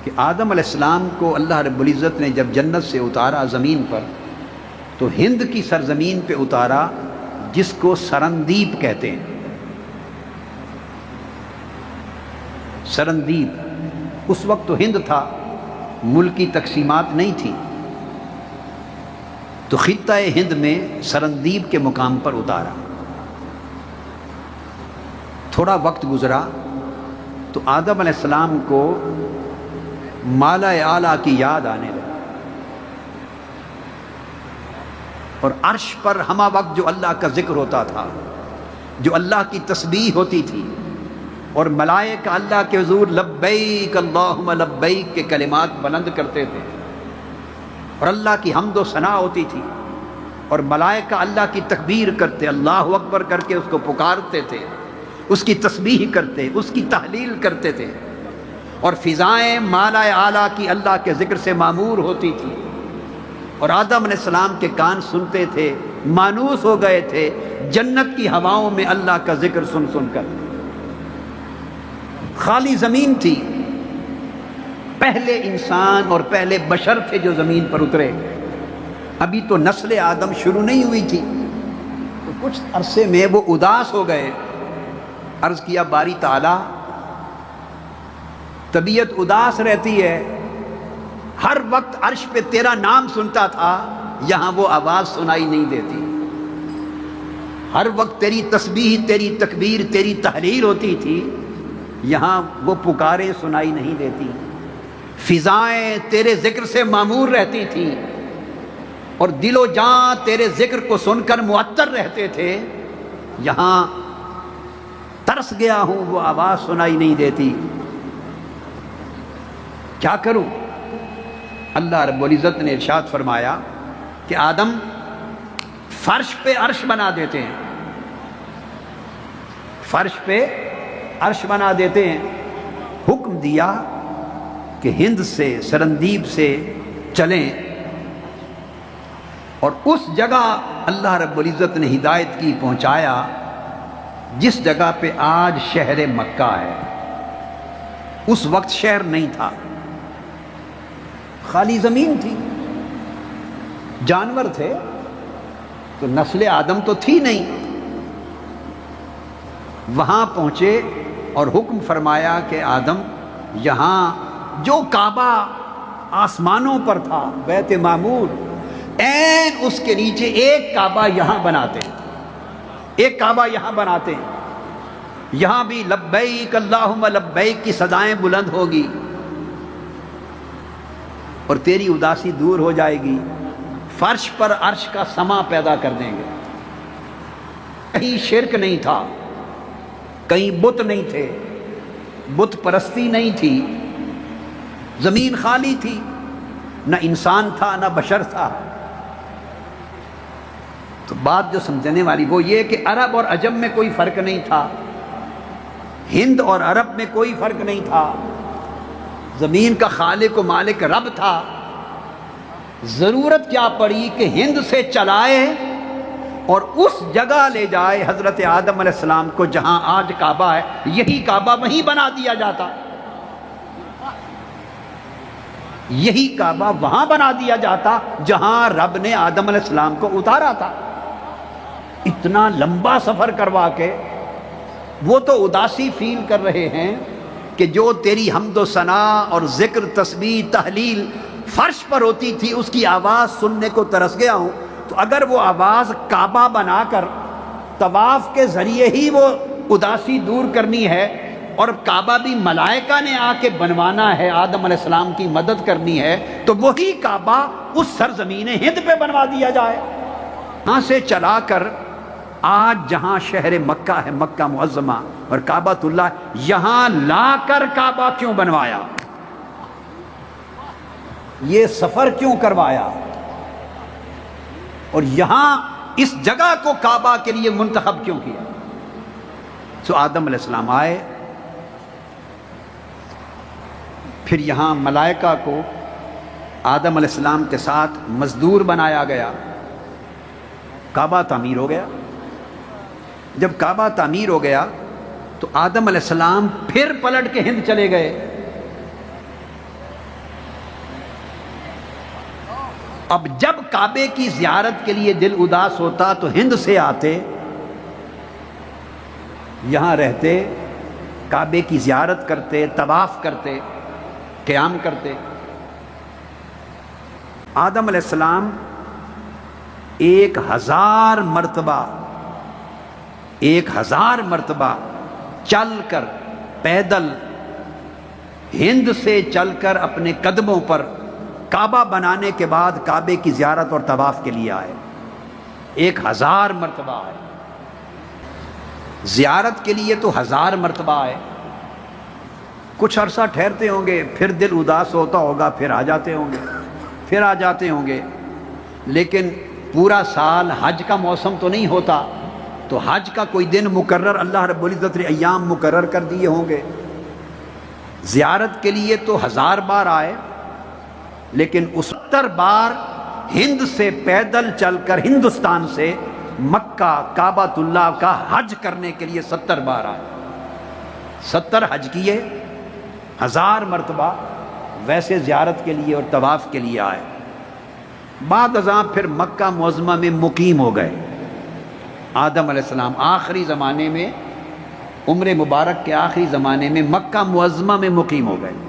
کہ آدم علیہ السلام کو اللہ رب العزت نے جب جنت سے اتارا زمین پر تو ہند کی سرزمین پہ اتارا جس کو سرندیپ کہتے ہیں۔ سرندیپ، اس وقت تو ہند تھا، ملکی تقسیمات نہیں تھی، تو خطہ ہند میں سرندیپ کے مقام پر اتارا۔ تھوڑا وقت گزرا تو آدم علیہ السلام کو مالا اعلیٰ کی یاد آنے لگی، اور عرش پر ہمہ وقت جو اللہ کا ذکر ہوتا تھا، جو اللہ کی تسبیح ہوتی تھی، اور ملائکہ اللہ کے حضور لبیک اللہم لبیک کے کلمات بلند کرتے تھے، اور اللہ کی حمد و ثنا ہوتی تھی، اور ملائکہ اللہ کی تکبیر کرتے، اللہ اکبر کر کے اس کو پکارتے تھے، اس کی تسبیح کرتے، اس کی تحلیل کرتے تھے، اور فضائیں مالا اعلیٰ کی اللہ کے ذکر سے معمور ہوتی تھی، اور آدم علیہ السلام کے کان سنتے تھے، مانوس ہو گئے تھے جنت کی ہواؤں میں اللہ کا ذکر سن سن کر۔ خالی زمین تھی، پہلے انسان اور پہلے بشر تھے جو زمین پر اترے، ابھی تو نسل آدم شروع نہیں ہوئی تھی، تو کچھ عرصے میں وہ اداس ہو گئے۔ عرض کیا باری تعالیٰ، طبیعت اداس رہتی ہے، ہر وقت عرش پہ تیرا نام سنتا تھا، یہاں وہ آواز سنائی نہیں دیتی، ہر وقت تیری تسبیح، تیری تکبیر، تیری تحلیل ہوتی تھی، یہاں وہ پکاریں سنائی نہیں دیتی، فضائیں تیرے ذکر سے معمور رہتی تھیں، اور دل و جان تیرے ذکر کو سن کر معطر رہتے تھے، یہاں ترس گیا ہوں، وہ آواز سنائی نہیں دیتی، کیا کروں؟ اللہ رب العزت نے ارشاد فرمایا کہ آدم فرش پہ عرش بنا دیتے ہیں، فرش پہ عرش بنا دیتے ہیں۔ حکم دیا کہ ہند سے، سرندیپ سے چلیں، اور اس جگہ اللہ رب العزت نے ہدایت کی، پہنچایا جس جگہ پہ آج شہر مکہ ہے۔ اس وقت شہر نہیں تھا، خالی زمین تھی، جانور تھے، تو نسل آدم تو تھی نہیں۔ وہاں پہنچے اور حکم فرمایا کہ آدم، یہاں جو کعبہ آسمانوں پر تھا، بیت معمور، عین اس کے نیچے ایک کعبہ یہاں بناتے ہیں، ایک کعبہ یہاں بناتے ہیں، یہاں بھی لبیک اللہم لبیک کی صدائیں بلند ہوگی، اور تیری اداسی دور ہو جائے گی، فرش پر عرش کا سما پیدا کر دیں گے۔ کہیں شرک نہیں تھا، کہیں بت نہیں تھے، بت پرستی نہیں تھی، زمین خالی تھی، نہ انسان تھا نہ بشر تھا۔ تو بات جو سمجھنے والی وہ یہ کہ عرب اور عجم میں کوئی فرق نہیں تھا، ہند اور عرب میں کوئی فرق نہیں تھا، زمین کا خالق و مالک رب تھا۔ ضرورت کیا پڑی کہ ہند سے چلائے اور اس جگہ لے جائے حضرت آدم علیہ السلام کو جہاں آج کعبہ ہے، یہی کعبہ وہیں بنا دیا جاتا، یہی کعبہ وہاں بنا دیا جاتا جہاں رب نے آدم علیہ السلام کو اتارا تھا۔ اتنا لمبا سفر کروا کے وہ تو اداسی فیل کر رہے ہیں کہ جو تیری حمد و ثنا اور ذکر، تسبیح، تحلیل فرش پر ہوتی تھی، اس کی آواز سننے کو ترس گیا ہوں۔ تو اگر وہ آواز کعبہ بنا کر طواف کے ذریعے ہی وہ اداسی دور کرنی ہے، اور کعبہ بھی ملائکہ نے آ کے بنوانا ہے، آدم علیہ السلام کی مدد کرنی ہے، تو وہی کعبہ اس سرزمین ہند پہ بنوا دیا جائے۔ وہاں سے چلا کر آج جہاں شہر مکہ ہے، مکہ معظمہ اور کعبۃ اللہ، یہاں لا کر کعبہ کیوں بنوایا؟ یہ سفر کیوں کروایا؟ اور یہاں اس جگہ کو کعبہ کے لیے منتخب کیوں کیا؟ سو آدم علیہ السلام آئے، پھر یہاں ملائکہ کو آدم علیہ السلام کے ساتھ مزدور بنایا گیا، کعبہ تعمیر ہو گیا۔ جب کعبہ تعمیر ہو گیا تو آدم علیہ السلام پھر پلٹ کے ہند چلے گئے، اب جب کعبے کی زیارت کے لیے دل اداس ہوتا تو ہند سے آتے، یہاں رہتے، کعبے کی زیارت کرتے، طواف کرتے، قیام کرتے۔ آدم علیہ السلام 1000 مرتبہ چل کر، پیدل ہند سے چل کر اپنے قدموں پر کعبہ بنانے کے بعد کعبے کی زیارت اور طواف کے لیے آئے۔ 1000 مرتبہ آئے، زیارت کے لیے تو 1000 مرتبہ آئے۔ کچھ عرصہ ٹھہرتے ہوں گے، پھر دل اداس ہوتا ہوگا، پھر آ جاتے ہوں گے، لیکن پورا سال حج کا موسم تو نہیں ہوتا، تو حج کا کوئی دن مقرر اللہ رب العزت نے ایام مقرر کر دیے ہوں گے۔ زیارت کے لیے تو 1000 بار آئے، لیکن 70 بار ہند سے پیدل چل کر، ہندوستان سے مکہ کعبۃ اللہ کا حج کرنے کے لیے 70 بار آئے۔ 70 حج کیے، 1000 مرتبہ ویسے زیارت کے لیے اور طواف کے لیے آئے۔ بعد ازاں پھر مکہ معظمہ میں مقیم ہو گئے۔ آدم علیہ السلام آخری زمانے میں، عمر مبارک کے آخری زمانے میں مکہ معظمہ میں مقیم ہو گئے۔